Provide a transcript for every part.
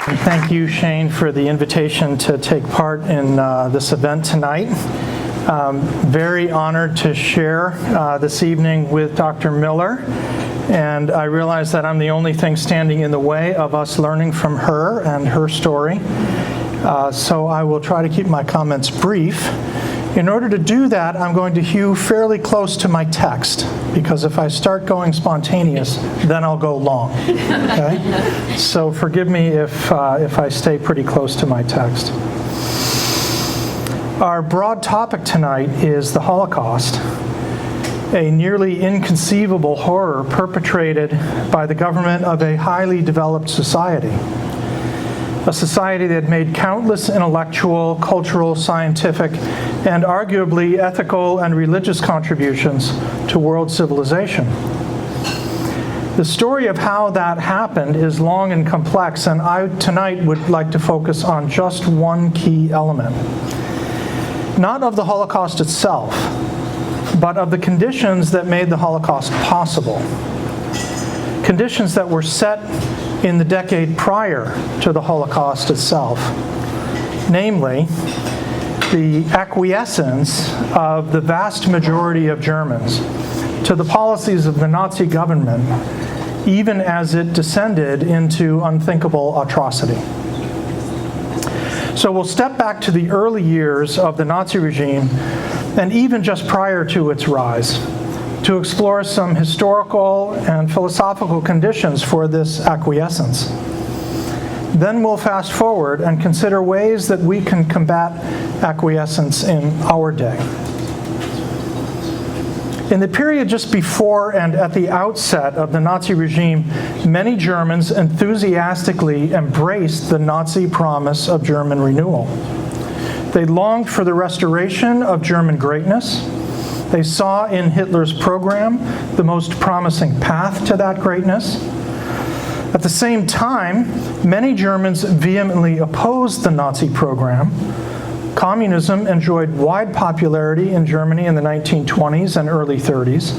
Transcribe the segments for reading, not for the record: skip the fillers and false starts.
Thank you, Shane, for the invitation to take part in this event tonight. Very honored to share this evening with Dr. Miller, and I realize that I'm the only thing standing in the way of us learning from her and her story. So I will try to keep my comments brief. In order to do that, I'm going to hew fairly close to my text, because if I start going spontaneous, then I'll go long. Okay? So forgive me if I stay pretty close to my text. Our broad topic tonight is the Holocaust, a nearly inconceivable horror perpetrated by the government of a highly developed society. A society that made countless intellectual, cultural, scientific, and arguably ethical and religious contributions to world civilization. The story of how that happened is long and complex, and I tonight would like to focus on just one key element. Not of the Holocaust itself, but of the conditions that made the Holocaust possible. Conditions that were set in the decade prior to the Holocaust itself, namely the acquiescence of the vast majority of Germans to the policies of the Nazi government, even as it descended into unthinkable atrocity. So we'll step back to the early years of the Nazi regime, and even just prior to its rise, to explore some historical and philosophical conditions for this acquiescence. Then we'll fast forward and consider ways that we can combat acquiescence in our day. In the period just before and at the outset of the Nazi regime, many Germans enthusiastically embraced the Nazi promise of German renewal. They longed for the restoration of German greatness. They saw in Hitler's program the most promising path to that greatness. At the same time, many Germans vehemently opposed the Nazi program. Communism enjoyed wide popularity in Germany in the 1920s and early 30s,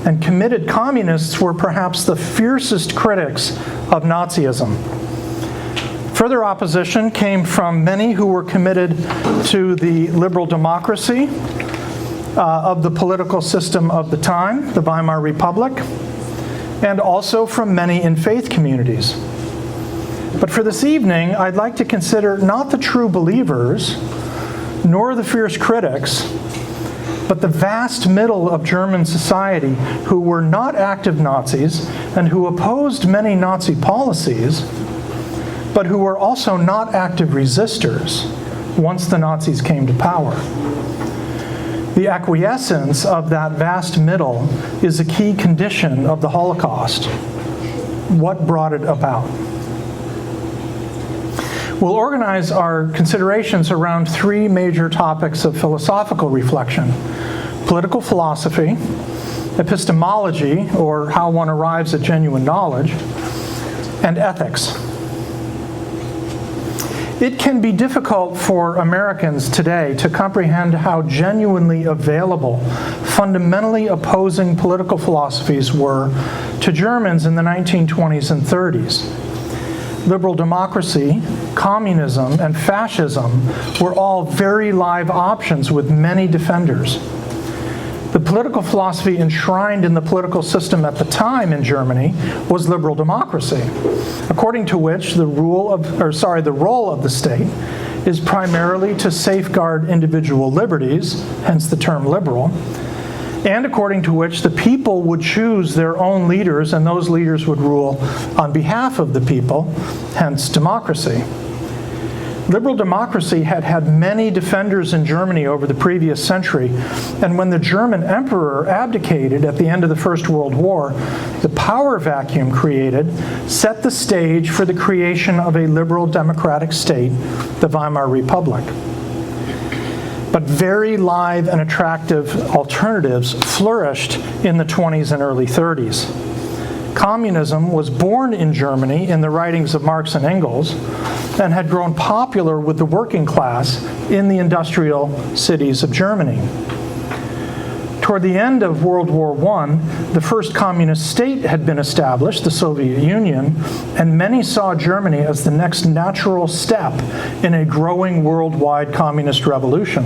and committed communists were perhaps the fiercest critics of Nazism. Further opposition came from many who were committed to the liberal democracy of the political system of the time, the Weimar Republic, and also from many in faith communities. But for this evening, I'd like to consider not the true believers, nor the fierce critics, but the vast middle of German society who were not active Nazis and who opposed many Nazi policies, but who were also not active resistors once the Nazis came to power. The acquiescence of that vast middle is a key condition of the Holocaust. What brought it about? We'll organize our considerations around three major topics of philosophical reflection: political philosophy, epistemology, or how one arrives at genuine knowledge, and ethics. It can be difficult for Americans today to comprehend how genuinely available, fundamentally opposing political philosophies were to Germans in the 1920s and 30s. Liberal democracy, communism, and fascism were all very live options with many defenders. The political philosophy enshrined in the political system at the time in Germany was liberal democracy, according to which the role of the state is primarily to safeguard individual liberties, hence the term liberal, and according to which the people would choose their own leaders, and those leaders would rule on behalf of the people, hence democracy. Liberal democracy had had many defenders in Germany over the previous century, and when the German emperor abdicated at the end of the First World War, the power vacuum created set the stage for the creation of a liberal democratic state, the Weimar Republic. But very live and attractive alternatives flourished in the 20s and early 30s. Communism was born in Germany in the writings of Marx and Engels, and had grown popular with the working class in the industrial cities of Germany. Toward the end of World War I, the first communist state had been established, the Soviet Union, and many saw Germany as the next natural step in a growing worldwide communist revolution.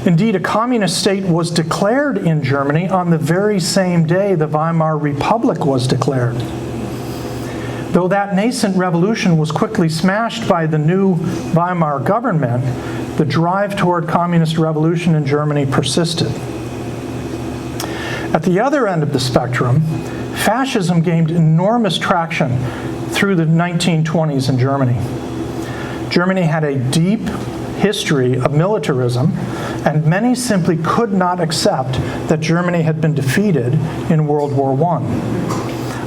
Indeed, a communist state was declared in Germany on the very same day the Weimar Republic was declared. Though that nascent revolution was quickly smashed by the new Weimar government, the drive toward communist revolution in Germany persisted. At the other end of the spectrum, fascism gained enormous traction through the 1920s in Germany. Germany had a deep history of militarism, and many simply could not accept that Germany had been defeated in World War I.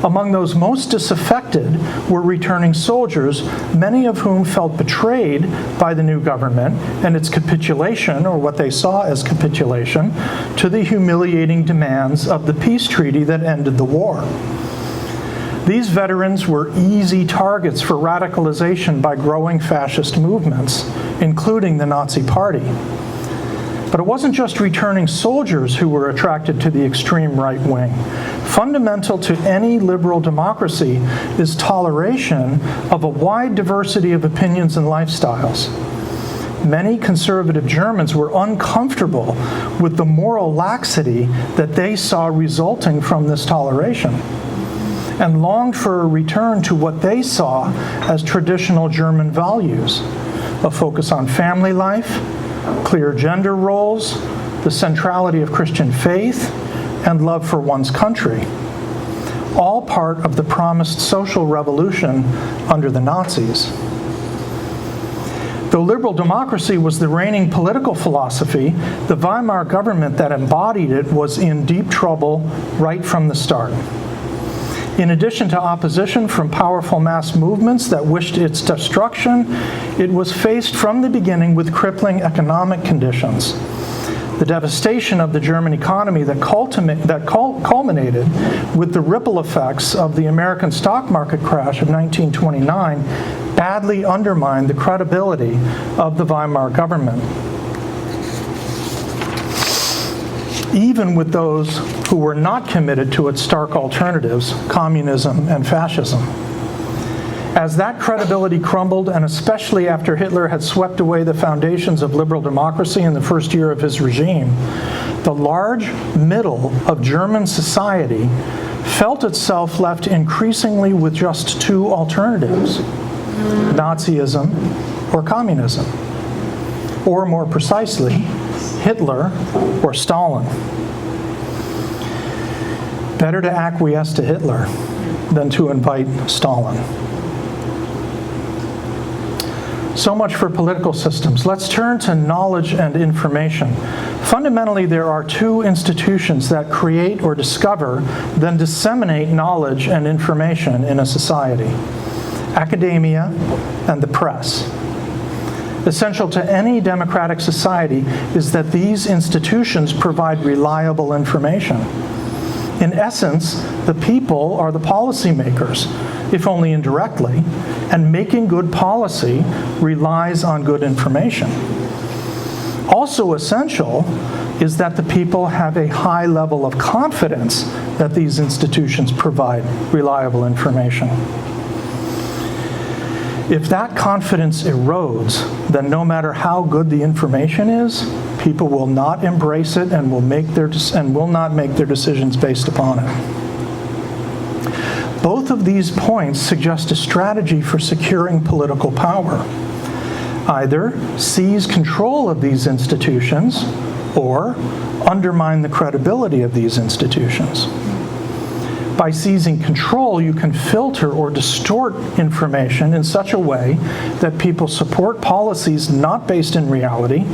Among those most disaffected were returning soldiers, many of whom felt betrayed by the new government and its capitulation, or what they saw as capitulation, to the humiliating demands of the peace treaty that ended the war. These veterans were easy targets for radicalization by growing fascist movements, including the Nazi Party. But it wasn't just returning soldiers who were attracted to the extreme right wing. Fundamental to any liberal democracy is toleration of a wide diversity of opinions and lifestyles. Many conservative Germans were uncomfortable with the moral laxity that they saw resulting from this toleration, and longed for a return to what they saw as traditional German values: a focus on family life, clear gender roles, the centrality of Christian faith, and love for one's country, all part of the promised social revolution under the Nazis. Though liberal democracy was the reigning political philosophy, the Weimar government that embodied it was in deep trouble right from the start. In addition to opposition from powerful mass movements that wished its destruction, it was faced from the beginning with crippling economic conditions. The devastation of the German economy that culminated with the ripple effects of the American stock market crash of 1929 badly undermined the credibility of the Weimar government, even with those who were not committed to its stark alternatives, communism and fascism. As that credibility crumbled, and especially after Hitler had swept away the foundations of liberal democracy in the first year of his regime, the large middle of German society felt itself left increasingly with just two alternatives: Nazism or communism, or more precisely, Hitler or Stalin. Better to acquiesce to Hitler than to invite Stalin. So much for political systems. Let's turn to knowledge and information. Fundamentally, there are two institutions that create or discover, then disseminate knowledge and information in a society: academia and the press. Essential to any democratic society is that these institutions provide reliable information. In essence, the people are the policymakers, if only indirectly, and making good policy relies on good information. Also essential is that the people have a high level of confidence that these institutions provide reliable information. If that confidence erodes, then no matter how good the information is, people will not embrace it and will not make their decisions based upon it. Both of these points suggest a strategy for securing political power. Either seize control of these institutions or undermine the credibility of these institutions. By seizing control, you can filter or distort information in such a way that people support policies not based in reality,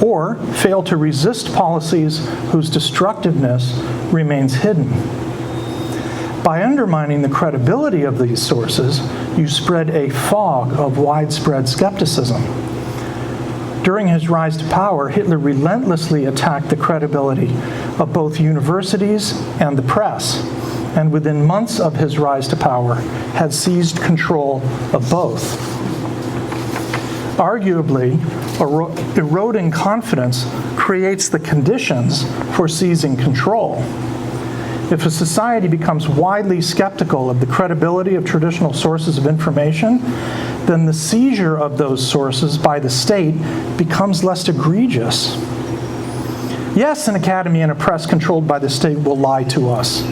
or fail to resist policies whose destructiveness remains hidden. By undermining the credibility of these sources, you spread a fog of widespread skepticism. During his rise to power, Hitler relentlessly attacked the credibility of both universities and the press, and within months of his rise to power, had seized control of both. Arguably, eroding confidence creates the conditions for seizing control. If a society becomes widely skeptical of the credibility of traditional sources of information, then the seizure of those sources by the state becomes less egregious. Yes, an academy and a press controlled by the state will lie to us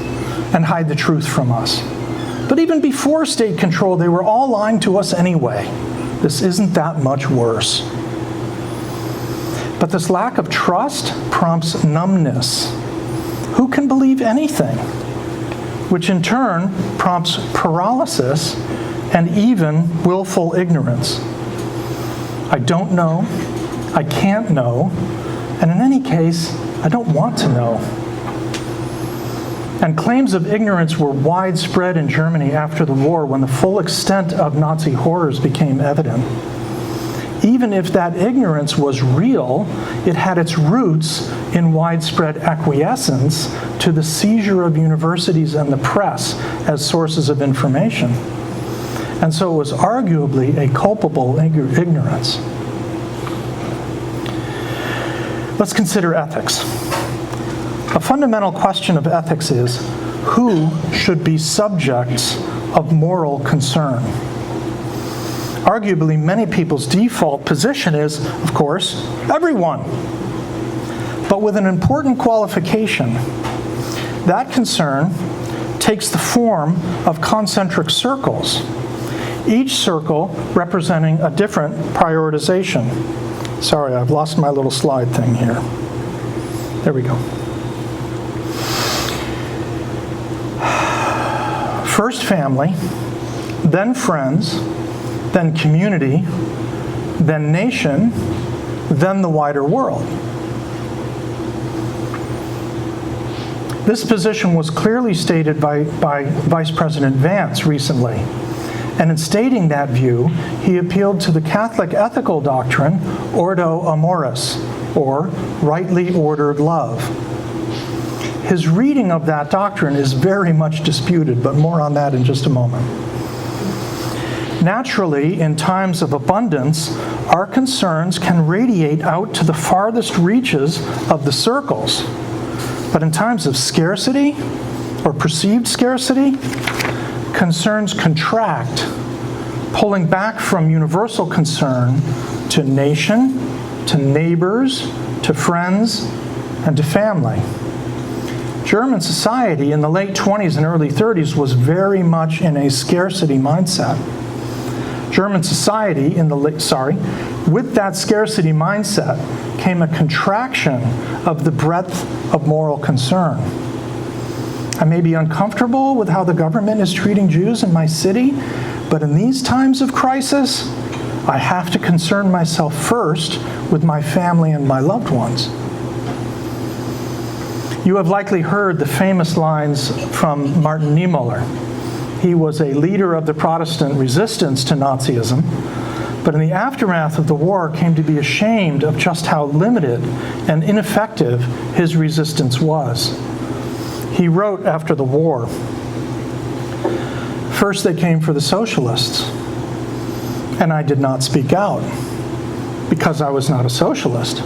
and hide the truth from us. But even before state control, they were all lying to us anyway. This isn't that much worse. But this lack of trust prompts numbness. Who can believe anything? Which in turn prompts paralysis and even willful ignorance. I don't know, I can't know, and in any case, I don't want to know. And claims of ignorance were widespread in Germany after the war when the full extent of Nazi horrors became evident. Even if that ignorance was real, it had its roots in widespread acquiescence to the seizure of universities and the press as sources of information. And so it was arguably a culpable ignorance. Let's consider ethics. A fundamental question of ethics is, who should be subjects of moral concern? Arguably, many people's default position is, of course, everyone. But with an important qualification. That concern takes the form of concentric circles, each circle representing a different prioritization. Sorry, I've lost my little slide thing here. There we go. First family, then friends, then community, then nation, then the wider world. This position was clearly stated by Vice President Vance recently. And in stating that view, he appealed to the Catholic ethical doctrine, Ordo Amoris, or rightly ordered love. His reading of that doctrine is very much disputed, but more on that in just a moment. Naturally, in times of abundance, our concerns can radiate out to the farthest reaches of the circles. But in times of scarcity, or perceived scarcity, concerns contract, pulling back from universal concern to nation, to neighbors, to friends, and to family. German society in the late 20s and early 30s was very much in a scarcity mindset. German society with that scarcity mindset came a contraction of the breadth of moral concern. I may be uncomfortable with how the government is treating Jews in my city, but in these times of crisis, I have to concern myself first with my family and my loved ones. You have likely heard the famous lines from Martin Niemöller. He was a leader of the Protestant resistance to Nazism, but in the aftermath of the war came to be ashamed of just how limited and ineffective his resistance was. He wrote after the war, "First they came for the socialists, and I did not speak out, because I was not a socialist.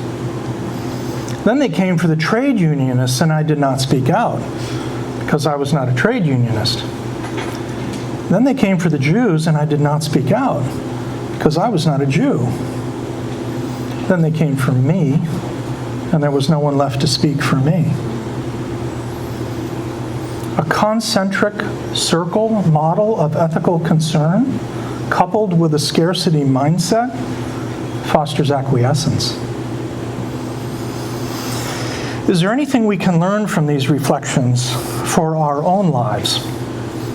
Then they came for the trade unionists, and I did not speak out, because I was not a trade unionist. Then they came for the Jews, and I did not speak out, because I was not a Jew. Then they came for me, and there was no one left to speak for me." A concentric circle model of ethical concern, coupled with a scarcity mindset, fosters acquiescence. Is there anything we can learn from these reflections for our own lives?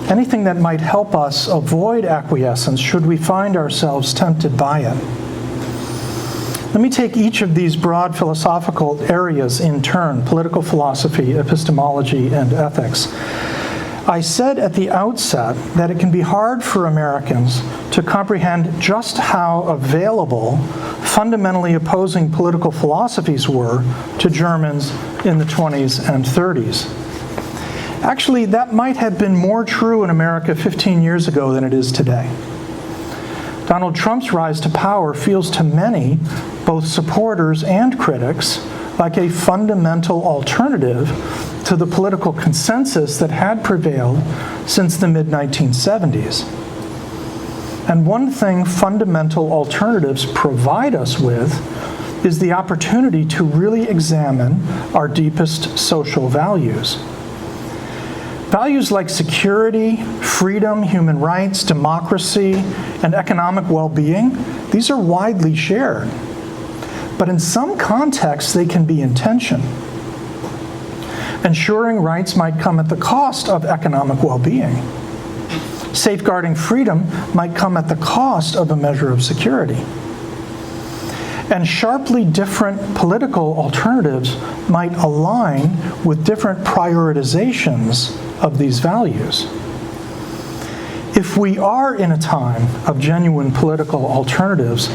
Anything that might help us avoid acquiescence should we find ourselves tempted by it? Let me take each of these broad philosophical areas in turn: political philosophy, epistemology, and ethics. I said at the outset that it can be hard for Americans to comprehend just how available fundamentally opposing political philosophies were to Germans in the 20s and 30s. Actually, that might have been more true in America 15 years ago than it is today. Donald Trump's rise to power feels to many, both supporters and critics, like a fundamental alternative to the political consensus that had prevailed since the mid-1970s. And one thing fundamental alternatives provide us with is the opportunity to really examine our deepest social values. Values like security, freedom, human rights, democracy, and economic well-being, these are widely shared. But in some contexts, they can be in tension. Ensuring rights might come at the cost of economic well-being. Safeguarding freedom might come at the cost of a measure of security. And sharply different political alternatives might align with different prioritizations of these values. If we are in a time of genuine political alternatives,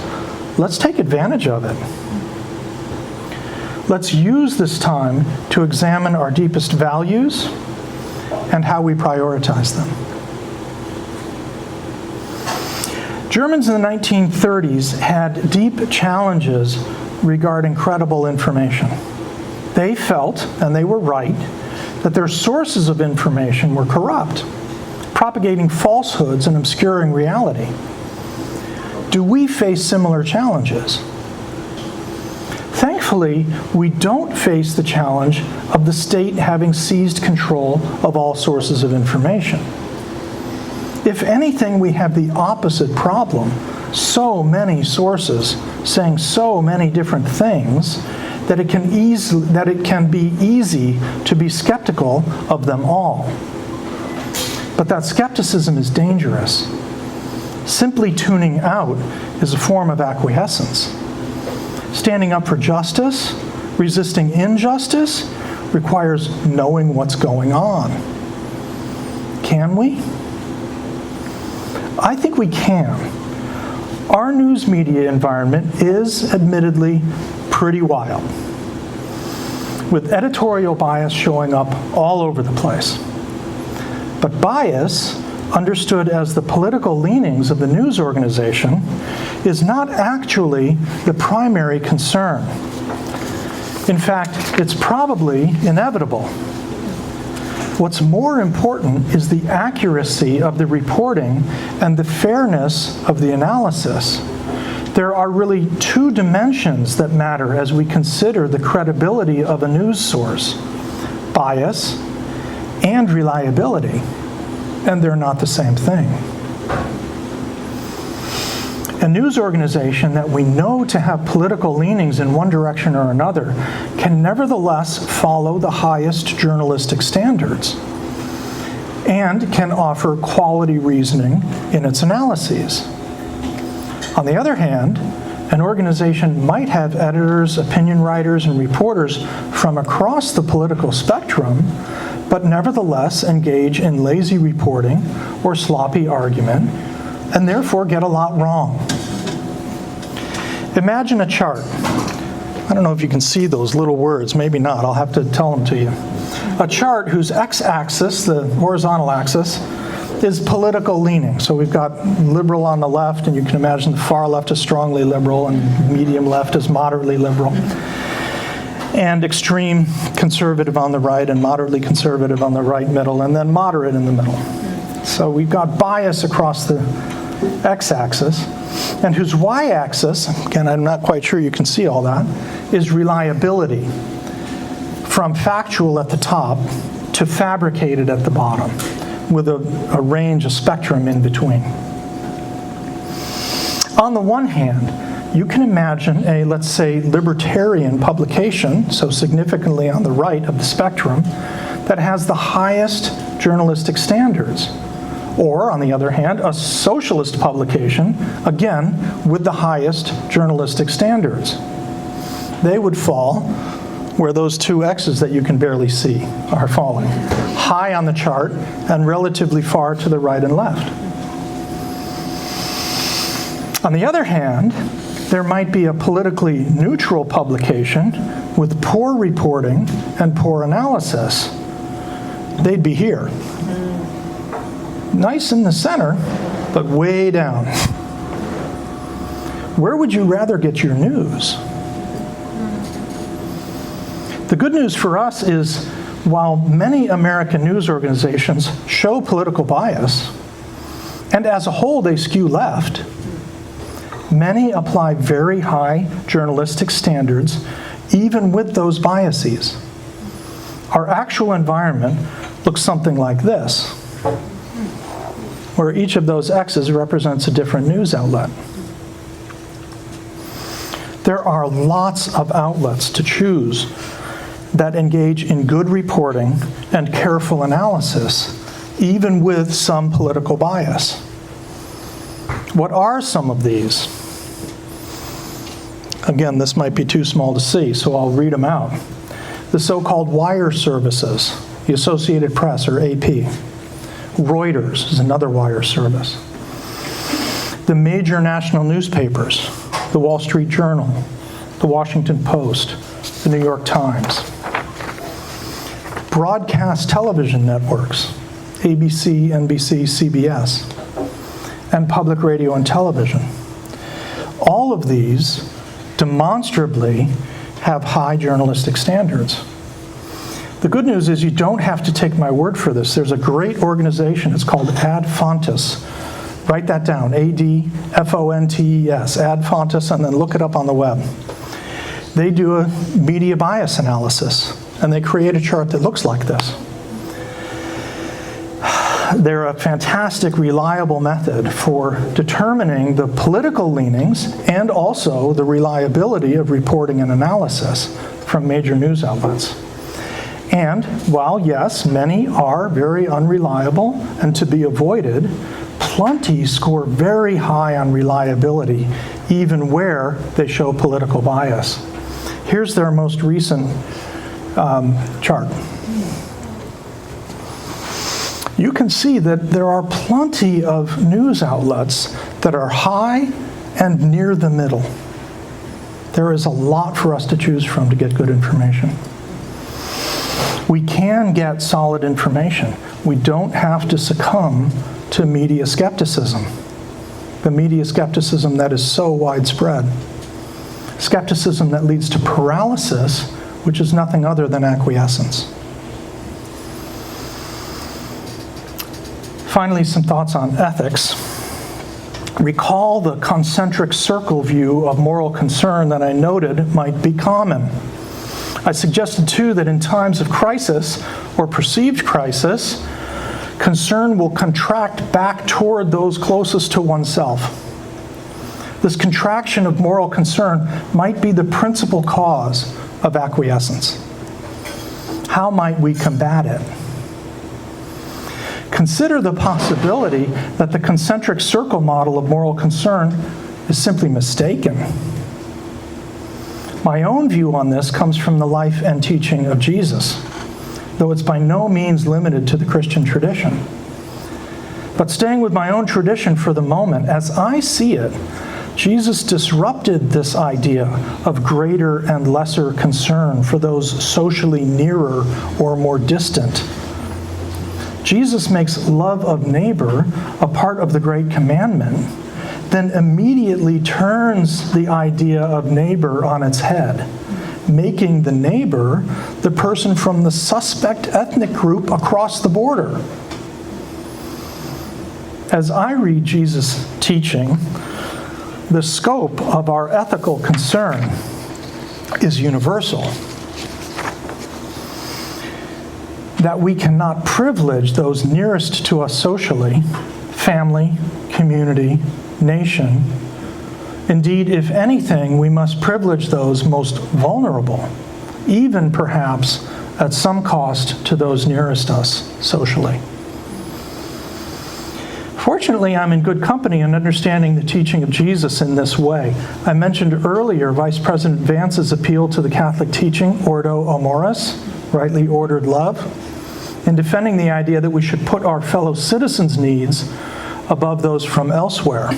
let's take advantage of it. Let's use this time to examine our deepest values and how we prioritize them. Germans in the 1930s had deep challenges regarding credible information. They felt, and they were right, that their sources of information were corrupt, propagating falsehoods and obscuring reality. Do we face similar challenges? Thankfully, we don't face the challenge of the state having seized control of all sources of information. If anything, we have the opposite problem. So many sources saying so many different things that it can be easy to be skeptical of them all. But that skepticism is dangerous. Simply tuning out is a form of acquiescence. Standing up for justice, resisting injustice, requires knowing what's going on. Can we? I think we can. Our news media environment is admittedly pretty wild, with editorial bias showing up all over the place. But bias, understood as the political leanings of the news organization, is not actually the primary concern. In fact, it's probably inevitable. What's more important is the accuracy of the reporting and the fairness of the analysis. There are really two dimensions that matter as we consider the credibility of a news source: bias and reliability, and they're not the same thing. A news organization that we know to have political leanings in one direction or another can nevertheless follow the highest journalistic standards and can offer quality reasoning in its analyses. On the other hand, an organization might have editors, opinion writers, and reporters from across the political spectrum, but nevertheless engage in lazy reporting or sloppy argument, and therefore get a lot wrong. Imagine a chart. I don't know if you can see those little words, maybe not, I'll have to tell them to you. A chart whose x-axis, the horizontal axis, is political leaning. So we've got liberal on the left, and you can imagine the far left is strongly liberal, and medium left is moderately liberal, and extreme conservative on the right, and moderately conservative on the right middle, and then moderate in the middle. So we've got bias across the x-axis, and whose y-axis, again, I'm not quite sure you can see all that, is reliability, from factual at the top to fabricated at the bottom, with a range, a spectrum in between. On the one hand, you can imagine a, let's say, libertarian publication, so significantly on the right of the spectrum, that has the highest journalistic standards. Or, on the other hand, a socialist publication, again, with the highest journalistic standards. They would fall where those two X's that you can barely see are falling. High on the chart and relatively far to the right and left. On the other hand, there might be a politically neutral publication with poor reporting and poor analysis. They'd be here. Nice in the center, but way down. Where would you rather get your news? The good news for us is, while many American news organizations show political bias, and as a whole they skew left, many apply very high journalistic standards even with those biases. Our actual environment looks something like this, where each of those X's represents a different news outlet. There are lots of outlets to choose that engage in good reporting and careful analysis, even with some political bias. What are some of these? Again, this might be too small to see, so I'll read them out. The so-called wire services, the Associated Press, or AP. Reuters is another wire service. The major national newspapers, the Wall Street Journal, the Washington Post, the New York Times. Broadcast television networks, ABC, NBC, CBS, and public radio and television. All of these demonstrably have high journalistic standards. The good news is you don't have to take my word for this. There's a great organization, it's called Ad Fontes. Write that down, ADFONTES, Ad Fontes, and then look it up on the web. They do a media bias analysis, and they create a chart that looks like this. They're a fantastic, reliable method for determining the political leanings and also the reliability of reporting and analysis from major news outlets. And while, yes, many are very unreliable and to be avoided, plenty score very high on reliability, even where they show political bias. Here's their most recent chart. You can see that there are plenty of news outlets that are high and near the middle. There is a lot for us to choose from to get good information. We can get solid information. We don't have to succumb to media skepticism. The media skepticism that is so widespread. Skepticism that leads to paralysis, which is nothing other than acquiescence. Finally, some thoughts on ethics. Recall the concentric circle view of moral concern that I noted might be common. I suggested too that in times of crisis or perceived crisis, concern will contract back toward those closest to oneself. This contraction of moral concern might be the principal cause of acquiescence. How might we combat it? Consider the possibility that the concentric circle model of moral concern is simply mistaken. My own view on this comes from the life and teaching of Jesus, though it's by no means limited to the Christian tradition. But staying with my own tradition for the moment, as I see it, Jesus disrupted this idea of greater and lesser concern for those socially nearer or more distant. Jesus makes love of neighbor a part of the Great Commandment, then immediately turns the idea of neighbor on its head, making the neighbor the person from the suspect ethnic group across the border. As I read Jesus' teaching, the scope of our ethical concern is universal. That we cannot privilege those nearest to us socially, family, community, nation. Indeed, if anything, we must privilege those most vulnerable, even perhaps at some cost to those nearest us socially. Fortunately, I'm in good company in understanding the teaching of Jesus in this way. I mentioned earlier Vice President Vance's appeal to the Catholic teaching, Ordo Amoris, rightly ordered love, in defending the idea that we should put our fellow citizens' needs above those from elsewhere.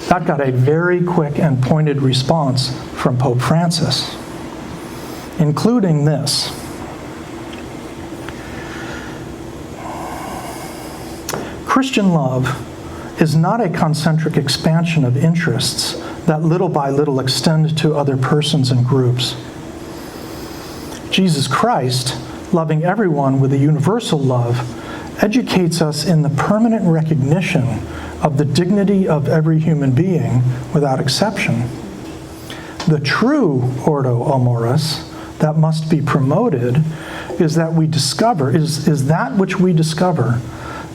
That got a very quick and pointed response from Pope Francis, including this. Christian love is not a concentric expansion of interests that little by little extend to other persons and groups. Jesus Christ, loving everyone with a universal love, educates us in the permanent recognition of the dignity of every human being without exception. The true Ordo Amoris that must be promoted is that which we discover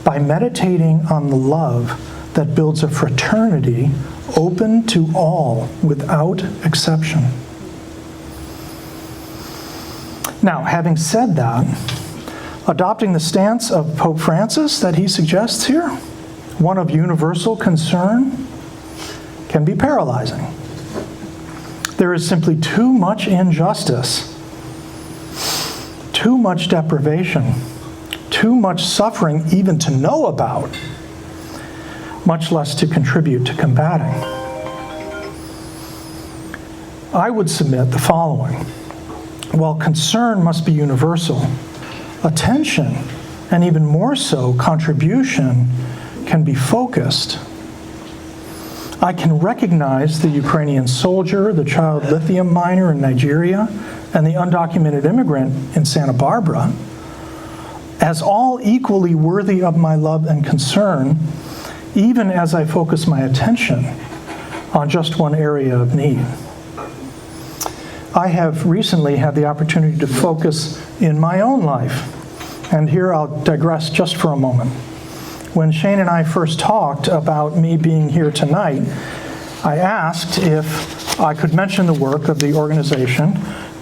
by meditating on the love that builds a fraternity open to all without exception. Now, having said that, adopting the stance of Pope Francis that he suggests here, one of universal concern, can be paralyzing. There is simply too much injustice, too much deprivation, too much suffering even to know about, much less to contribute to combating. I would submit the following. While concern must be universal, attention, and even more so, contribution, can be focused. I can recognize the Ukrainian soldier, the child lithium miner in Nigeria, and the undocumented immigrant in Santa Barbara as all equally worthy of my love and concern, even as I focus my attention on just one area of need. I have recently had the opportunity to focus in my own life, and here I'll digress just for a moment. When Shane and I first talked about me being here tonight, I asked if I could mention the work of the organization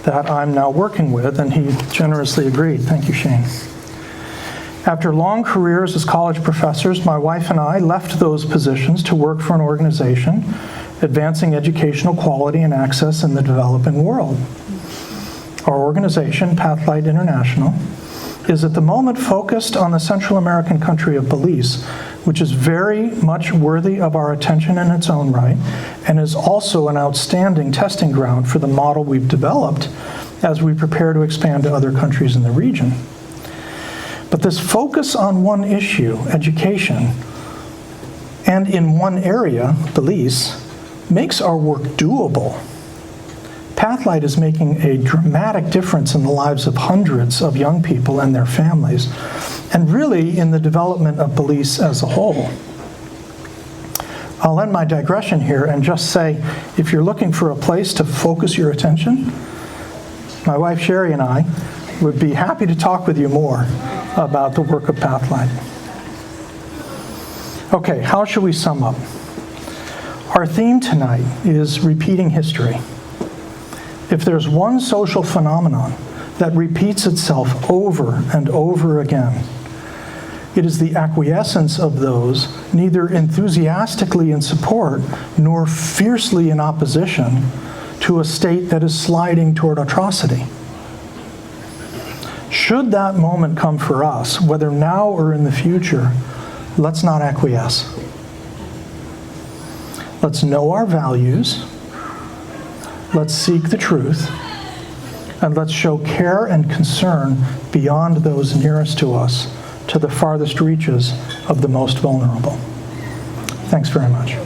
that I'm now working with, and he generously agreed. Thank you, Shane. After long careers as college professors, my wife and I left those positions to work for an organization advancing educational quality and access in the developing world. Our organization, Pathlight International, is at the moment focused on the Central American country of Belize, which is very much worthy of our attention in its own right, and is also an outstanding testing ground for the model we've developed as we prepare to expand to other countries in the region. But this focus on one issue, education, and in one area, Belize, makes our work doable. Pathlight is making a dramatic difference in the lives of hundreds of young people and their families, and really in the development of Belize as a whole. I'll end my digression here and just say, if you're looking for a place to focus your attention, my wife Sherry and I would be happy to talk with you more about the work of Pathlight. Okay, how should we sum up? Our theme tonight is repeating history. If there's one social phenomenon that repeats itself over and over again, it is the acquiescence of those neither enthusiastically in support nor fiercely in opposition to a state that is sliding toward atrocity. Should that moment come for us, whether now or in the future, let's not acquiesce. Let's know our values. Let's seek the truth, and let's show care and concern beyond those nearest to us, to the farthest reaches of the most vulnerable. Thanks very much.